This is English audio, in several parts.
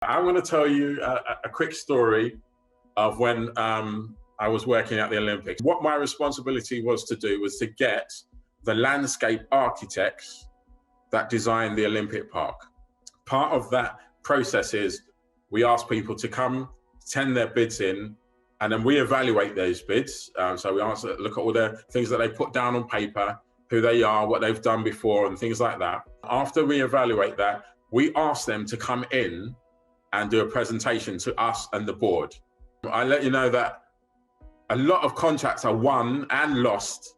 I'm going to tell you a quick story of when I was working at the Olympics. What my responsibility was to do was to get the landscape architects that designed the Olympic Park. Part of that process is we ask people to come, send their bids in, and then we evaluate those bids. So we look at all the things that they put down on paper, who they are, what they've done before, and things like that. After we evaluate that, we ask them to come in and do a presentation to us and the board. I let you know that a lot of contracts are won and lost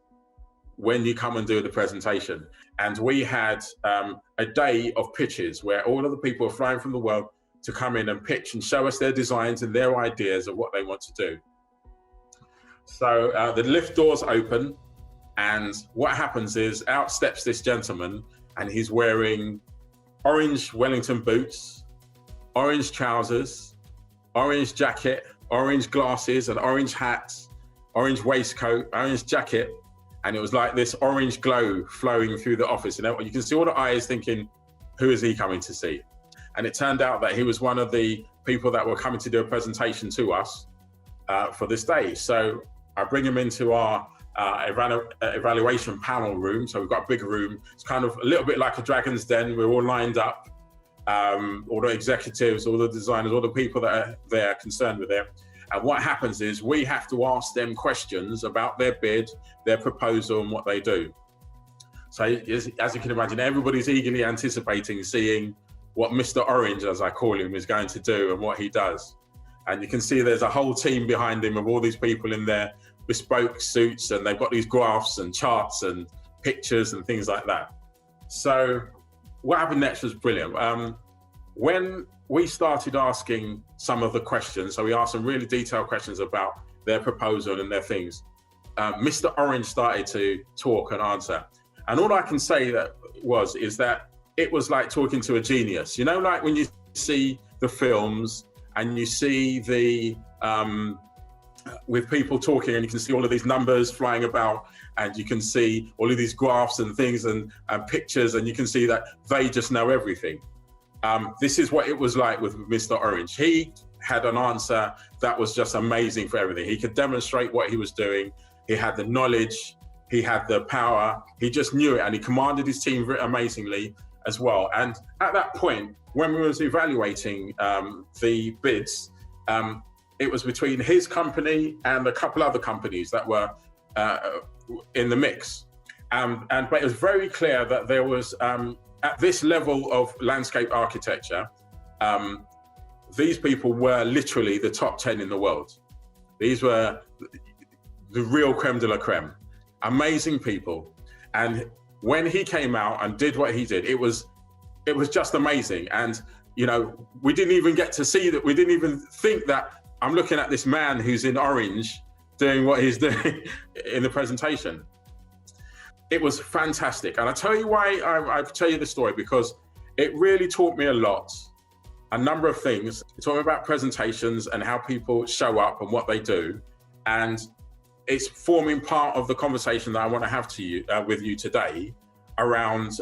when you come and do the presentation. And we had a day of pitches where all of the people were flying from the world to come in and pitch and show us their designs and their ideas of what they want to do. So the lift doors open, and what happens is out steps this gentleman, and he's wearing orange Wellington boots, orange trousers, orange jacket, orange glasses, and orange hats, orange waistcoat, orange jacket. And it was like this orange glow flowing through the office. And you can see all the eyes thinking, who is he coming to see? And it turned out that he was one of the people that were coming to do a presentation to us for this day. So I bring him into our evaluation panel room. So we've got a big room. It's kind of a little bit like a dragon's den. We're all lined up, all the executives, all the designers, all the people that are there concerned with it. And what happens is we have to ask them questions about their bid, their proposal, and what they do. So as you can imagine, everybody's eagerly anticipating seeing what Mr. Orange, as I call him, is going to do and what he does. And you can see there's a whole team behind him of all these people in their bespoke suits, and they've got these graphs and charts and pictures and things like that. So what happened next was brilliant. When we started asking some of the questions, so we asked some really detailed questions about their proposal and their things, Mr. Orange started to talk and answer. And all I can say is that it was like talking to a genius. You know, like when you see the films and you see with people talking, and you can see all of these numbers flying about, and you can see all of these graphs and things and pictures, and you can see that they just know everything. This is what it was like with Mr. Orange. He had an answer that was just amazing for everything. He could demonstrate what he was doing. He had the knowledge, he had the power, he just knew it, and he commanded his team amazingly as well. And at that point, when we was evaluating the bids, it was between his company and a couple other companies that were in the mix. But it was very clear that there was, at this level of landscape architecture, these people were literally the top 10 in the world. These were the real creme de la creme, amazing people. And when he came out and did what he did, it was just amazing. And, you know, we didn't even get to see that. We didn't even think that I'm looking at this man who's in orange doing what he's doing in the presentation. It was fantastic. And I tell you why I tell you the story, because it really taught me a number of things. It taught me about presentations and how people show up and what they do. And it's forming part of the conversation that I want to have with you today around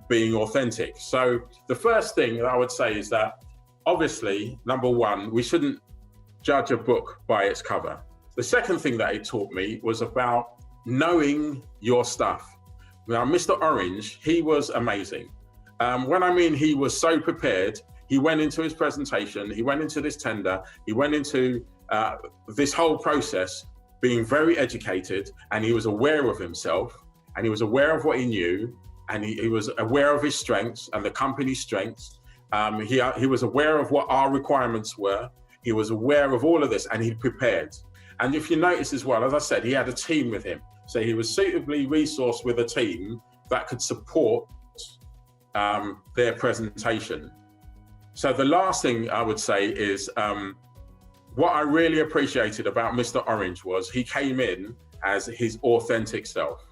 being authentic. So the first thing that I would say is that, obviously, number one, we shouldn't judge a book by its cover. The second thing that it taught me was about knowing your stuff. Now, Mr. Orange, he was amazing. When I mean he was so prepared, he went into his presentation, he went into this tender, he went into this whole process being very educated, and he was aware of himself, and he was aware of what he knew, and he was aware of his strengths and the company's strengths. He was aware of what our requirements were. He was aware of all of this, and he prepared. And if you notice as well, as I said, he had a team with him. So he was suitably resourced with a team that could support their presentation. So the last thing I would say is what I really appreciated about Mr. Orange was he came in as his authentic self.